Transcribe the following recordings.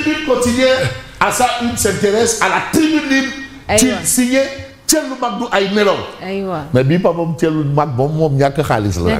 Tribune quotidienne à sa une s'intéresse à la tribune libre. Signé Thielou Magdou ay nelaw. Mais bii pa moom Thielou Mag moom ñàkk xaalis la.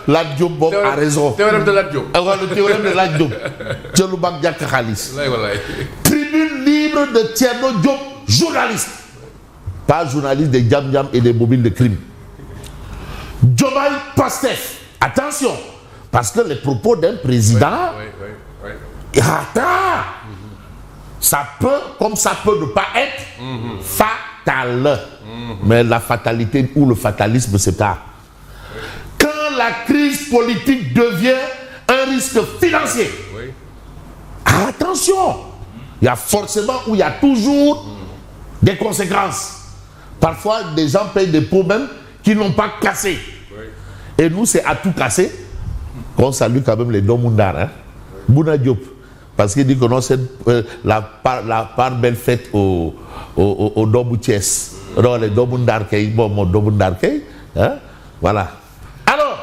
Lat Diop boobu a raison. Théorème de Lat Diop. Le théorème de Lat Diop. Thielou Mag ñàkk xaalis. Tribune libre de Thierno Diop, journaliste. Pas journaliste des Djam et des mobiles de crime. Diomaye Pastef. Attention, parce que les propos d'un président, attends, ça peut, comme ça peut ne pas être, fatal. Mais la fatalité ou le fatalisme, c'est ça. Quand la crise politique devient un risque financier, attention, il y a forcément ou il y a toujours des conséquences. Parfois, des gens payent des pots même qui n'ont pas cassé. Et nous, c'est à tout casser qu'on salue quand même les Domundar. Hein? Bouna Diop. Parce qu'il dit que non, c'est la part belle faite au Domboutiès. Non, les Domundar Kei, bon, mon Domundar Kei. Hein? Voilà. Alors,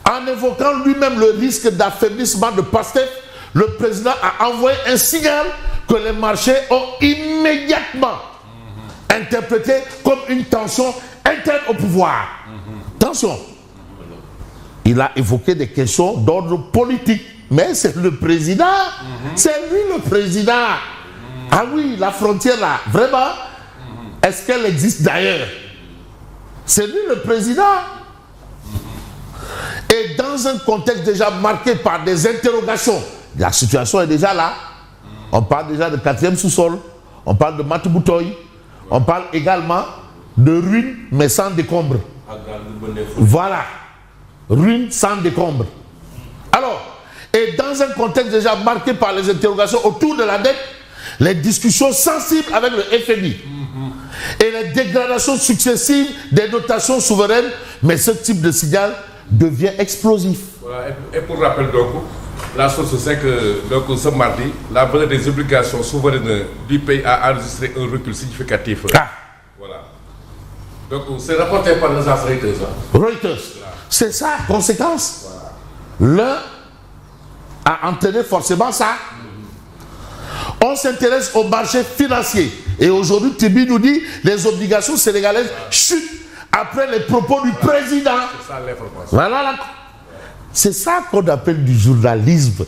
en évoquant lui-même le risque d'affaiblissement de Pastef, le président a envoyé un signal que les marchés ont immédiatement interprété comme une tension interne au pouvoir. Attention, il a évoqué des questions d'ordre politique, mais c'est le président, c'est lui le président. Ah oui, la frontière là, vraiment, est-ce qu'elle existe d'ailleurs? C'est lui le président. Et dans un contexte déjà marqué par des interrogations, la situation est déjà là. On parle déjà de 4e sous-sol, on parle de Matuboutoy, on parle également de ruines mais sans décombres. Voilà, ruines sans décombres. Alors, et dans un contexte déjà marqué par les interrogations autour de la dette, les discussions sensibles avec le FMI et les dégradations successives des dotations souveraines, mais ce type de signal devient explosif. Voilà, et pour rappel donc, la source c'est que donc, ce mardi, la valeur des obligations souveraines du pays a enregistré un recul significatif. Voilà. Donc c'est rapporté par l'agence Reuters. Reuters. C'est ça, conséquence. L'un a entraîné forcément ça. On s'intéresse au marché financier. Et aujourd'hui, Tibi nous dit les obligations sénégalaises chutent après les propos du président. C'est ça l'information. Voilà. C'est ça qu'on appelle du journalisme.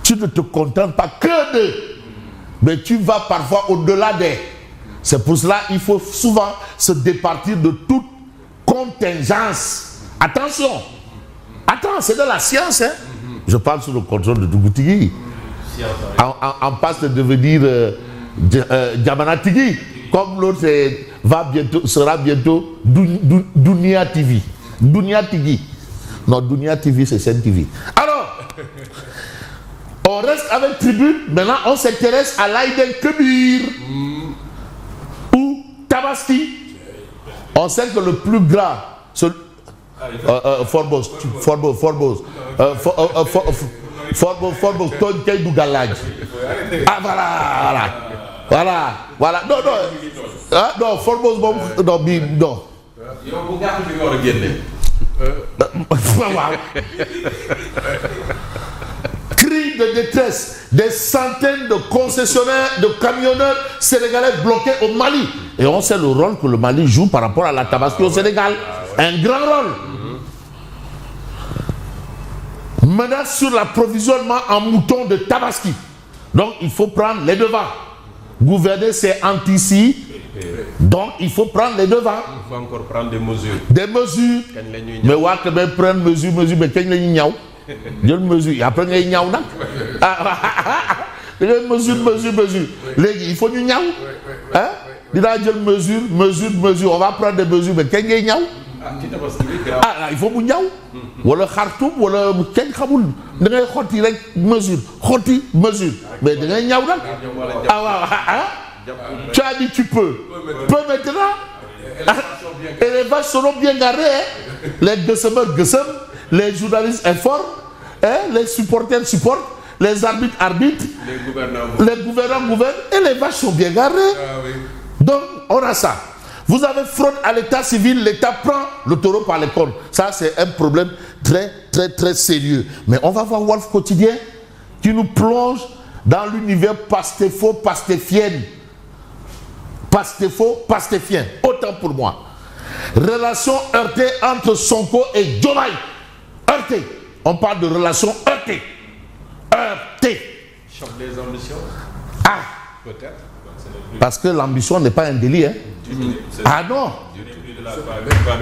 Tu ne te contentes pas que de, mais tu vas parfois au-delà des. C'est pour cela qu'il faut souvent se départir de toute contingence. Attention. Attends, c'est de la science. Hein? Je parle sous le contrôle de Dougoutigui. En passe de devenir Djamana Tigui. Comme l'autre sera bientôt Dunia TV. Dunia Tigui. Non, Dunia TV, c'est Sen TV. Alors, on reste avec Tribune. Maintenant, on s'intéresse à l'Aïdel Kebir. Ou Tabaski. On sait que le plus grand, Forbos, Ton Keïdou Galadj. Ah, voilà. Non, Forbos, non. Cri de détresse des centaines de concessionnaires de camionneurs sénégalais bloqués au Mali. Et on sait le rôle que le Mali joue par rapport à la Tabaski au Sénégal. Un grand rôle. Menace sur l'approvisionnement en moutons de Tabaski. Donc il faut prendre les devants. Gouverner, c'est anti-ci. Donc il faut prendre les devants. Il faut encore prendre des mesures. Des mesures. Mais ouais, quand même prendre mesure, mais quand il y a une mesure, et après il y a une mesure. Il faut une hein? Il a dit mesure. On va prendre des mesures, mais quand il y a il faut une wala Khartoum wala kenn xamul da ngay xotti rek mesure mais da ngay ñaw nag tu as dit tu peux maintenant et les vaches seront bien garées les gësëmër gësëm les journalistes informent les supporters supportent les arbitres arbitrent les gouvernants gouvernent et les vaches sont bien garées donc on a ça. Vous avez fraude à l'état civil, l'État prend le taureau par les cornes. Ça, c'est un problème très très, très sérieux. Mais on va voir Wolf Quotidien qui nous plonge dans l'univers pastéfo-pastéfien. Pastéfo-pastéfien. Autant pour moi. Relation heurtée entre Sonko et Diomaye. Heurtée. On parle de relation heurtée. Heurtée. Choc des ambitions. Ah. Peut-être. Parce que l'ambition n'est pas un délit. Hein? Ah non.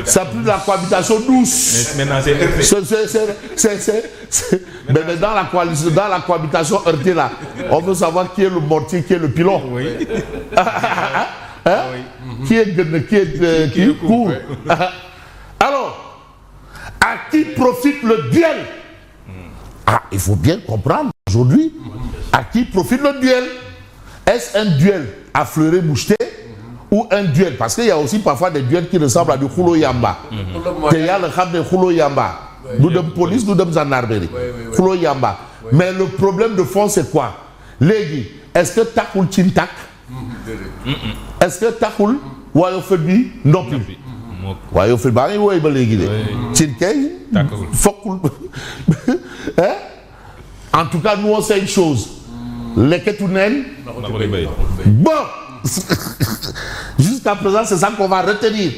C'est plus de la cohabitation douce. Maintenant, c'est mais dans la cohabitation heurtée là, on veut savoir qui est le mortier, qui est le pilon. Oui. Hein? Oui. Qui est court. Alors, à qui profite le duel? Ah, il faut bien comprendre aujourd'hui à qui profite le duel. Est-ce un duel à fleurer moucheté ou un duel? Parce qu'il y a aussi parfois des duels qui ressemblent à du Khulo Yamba. Il y a le kham de Khulo Yamba. Nous sommes police, nous sommes gendarmerie. Khulo Yamba. Mais le problème de fond, c'est quoi? Légui, est-ce que Takoul Tintak? Est-ce que Takoul Wayofelbi non plus? Wayofelbi, oui, Tinkei, Fokoul. En tout cas, nous on sait une chose. Les Ketounen, bon, jusqu'à présent, c'est ça qu'on va retenir.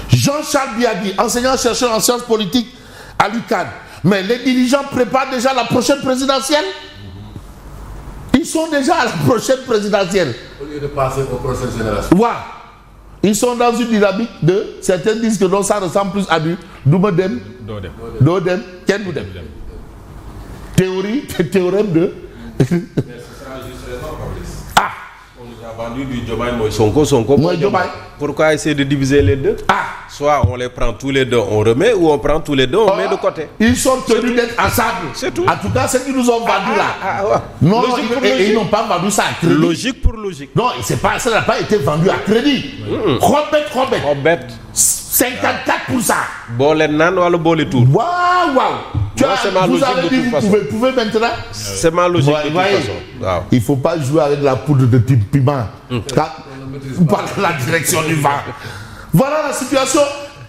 Jean-Charles Biagui, enseignant-chercheur en sciences politiques à l'UQAD. Mais les dirigeants préparent déjà la prochaine présidentielle. Ils sont déjà à la prochaine présidentielle. Au lieu de passer aux prochaines générations. Ouais. Ils sont dans une dynamique de. Certains disent que non, ça ressemble plus à du Doumedem, Dodem, Kenboudem. Théorème de. Mais ce sera juste raison, Fabrice. Ah! On nous a vendu du Diomaye Moïse Sonko. Pourquoi essayer de diviser les deux? Ah! Soit on les prend tous les deux, on remet, ou on prend tous les deux, on met de côté. Ils sont tenus d'être ensemble. C'est tout. En tout cas, ceux qui nous ont vendu là. Ouais. Non, ils n'ont pas vendu ça à crédit. Logique pour logique. Non, ça n'a pas été vendu à crédit. Robert. 54%. Bolenan ou le boletou. Waouh! Vous avez dit, vous pouvez maintenant. C'est ma logique de toute façon. Wow. Il ne faut pas jouer avec la poudre de type piment. Vous parlez de la direction du vent. Voilà la situation.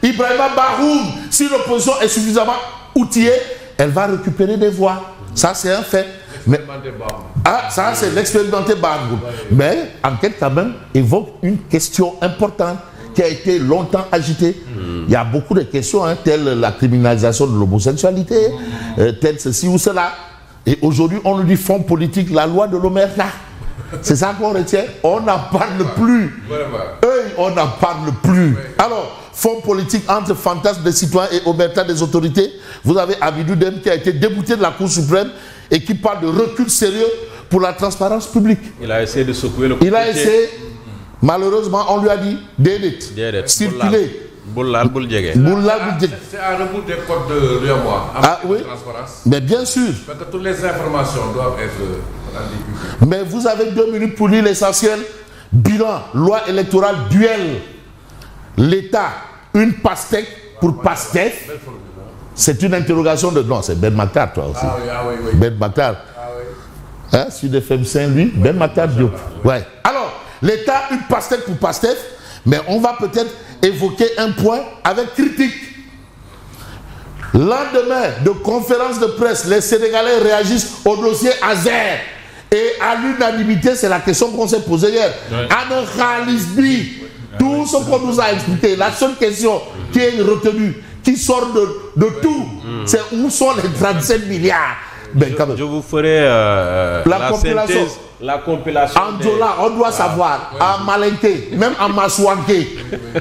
Ibrahima Bahoum, si l'opposition est suffisamment outillée, elle va récupérer des voix. Ça, c'est un fait. Mais, ça, c'est l'expérimenté Bahoum. Mais, enquête quand même évoque une question importante qui a été longtemps agitée. Il y a beaucoup de questions, telles la criminalisation de l'homosexualité, telle ceci ou cela. Et aujourd'hui, on nous dit fonds politique, la loi de l'Omerta. C'est ça qu'on retient. On n'en parle plus. On n'en parle plus. Alors, fonds politique entre fantasmes des citoyens et omerta des autorités. Vous avez Abidou Dem qui a été débouté de la Cour suprême et qui parle de recul sérieux pour la transparence publique. Il a essayé de secouer le Il a essayé. Malheureusement, on lui a dit circuler. C'est un rebours des codes de l'UEMOA. Ah oui. Mais bien sûr. Parce que toutes les informations doivent être rendues. Mais vous avez 2 minutes pour lire l'essentiel. Bilan, loi électorale, duel. L'État, une pastèque pour Pastef. C'est une interrogation de. Non, c'est Ben Maktar, toi aussi. Oui. Ben Maktar. Sud FM Saint-Louis, Ben Maktar Diop. Ouais. Alors, l'État, une pastèque pour Pastef, mais on va peut-être évoquer un point avec critique. Lendemain de conférence de presse, les Sénégalais réagissent au dossier Azer. Et à l'unanimité, c'est la question qu'on s'est posée hier. Anne Khalisbi, tout ce qu'on nous a expliqué, la seule question qui est retenue, qui sort de tout, c'est où sont les 37 milliards. Je vous ferai la compilation. En Djola, on doit savoir. En Malinké, même en Maswanké,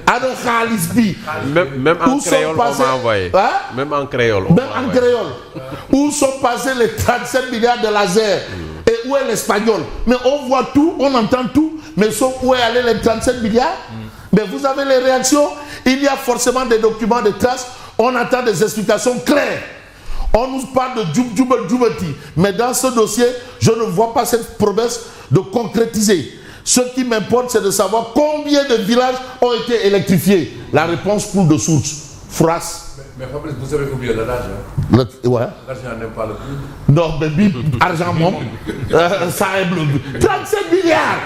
en Khalisbi. Même en créole, on m'a envoyé. Même en créole. Où sont passés les 37 milliards de laser? Et où est l'espagnol? Mais on voit tout, on entend tout, mais sauf où est allé les 37 milliards? Mais vous avez les réactions. Il y a forcément des documents de traces. On attend des explications claires. On nous parle de Djoubati, mais dans ce dossier, je ne vois pas cette promesse de concrétiser. Ce qui m'importe, c'est de savoir combien de villages ont été électrifiés. La réponse coule de source. Phrase. Mais Fabrice, vous avez oublié l'argent. Ouais. L'argent n'aime pas le plus. Non, mais argent, ça aime le but. 37 milliards.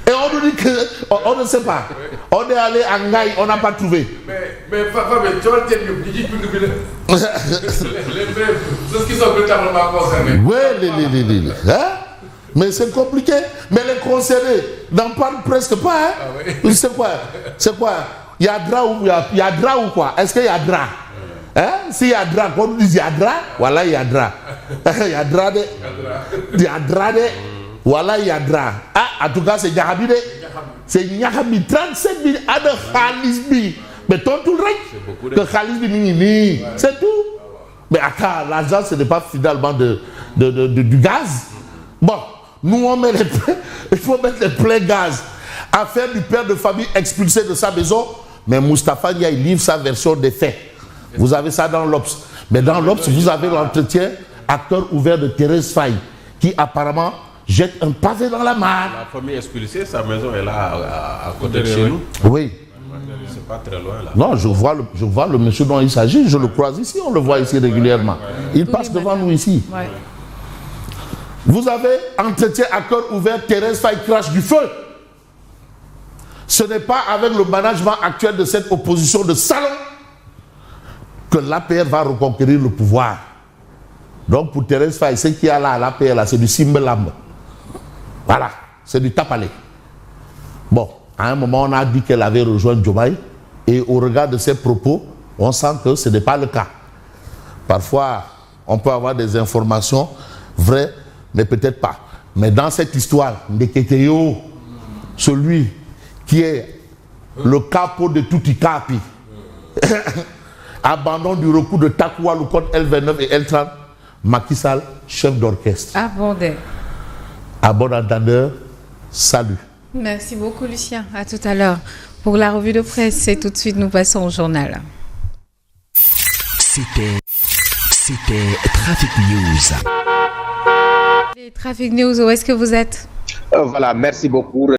Et on nous dit qu'on ne sait pas. On est allé à Ngaï, on n'a pas trouvé. Mais Mais tu vois, c'est ce qui sont véritablement concernés. Oui, hein? Mais c'est compliqué. Mais les concernés n'en parlent presque pas. Hein? Ah oui. C'est quoi? Il y a drap ou quoi? Est-ce qu'il y a drap? Hein? S'il y a drap, quand on dit il y a drap, voilà, il y a drap. Il y a drap de. Il y a drap de. Voilà, il y a drap. Ah, en tout cas, c'est Nyahami. C'est Nyahami. 37 000 à de Khalisbi. Mais ton tout le de Khalisbi, c'est tout. Mais attends, l'argent, ce n'est pas finalement du gaz. Bon, nous, on met il faut mettre les pleins gaz. Affaire du père de famille expulsé de sa maison. Mais Moustapha Nia, il livre sa version des faits. Vous avez ça dans l'Obs. Mais dans l'Obs, vous avez l'entretien acteur ouvert de Thérèse Faye, qui apparemment jette un pavé dans la mare. La famille expulsée, sa maison est là à côté de chez nous. Oui. C'est pas très loin là. Non, je vois le monsieur dont il s'agit, je le croise ici, on le voit ici régulièrement. Il passe devant nous ici. Ouais. Vous avez entretien acteur ouvert, Thérèse Faye crache du feu. Ce n'est pas avec le management actuel de cette opposition de salon que l'APR va reconquérir le pouvoir. Donc pour Thérèse Faye, ce qu'il y a là à l'APR, là, c'est du Simbelambe. Voilà, c'est du tapalé. Bon, à un moment, on a dit qu'elle avait rejoint Diomaye, et au regard de ses propos, on sent que ce n'est pas le cas. Parfois, on peut avoir des informations vraies, mais peut-être pas. Mais dans cette histoire, Ndeketeo, celui qui est le capot de Toutikapi, abandon du recours de Takoua, le code L29 et L30, Macky Sall, chef d'orchestre. À bon entendeur, salut. Merci beaucoup, Lucien. À tout à l'heure. Pour la revue de presse, et tout de suite, nous passons au journal. C'était Trafic News. Les Trafic News, où est-ce que vous êtes? Voilà, merci beaucoup.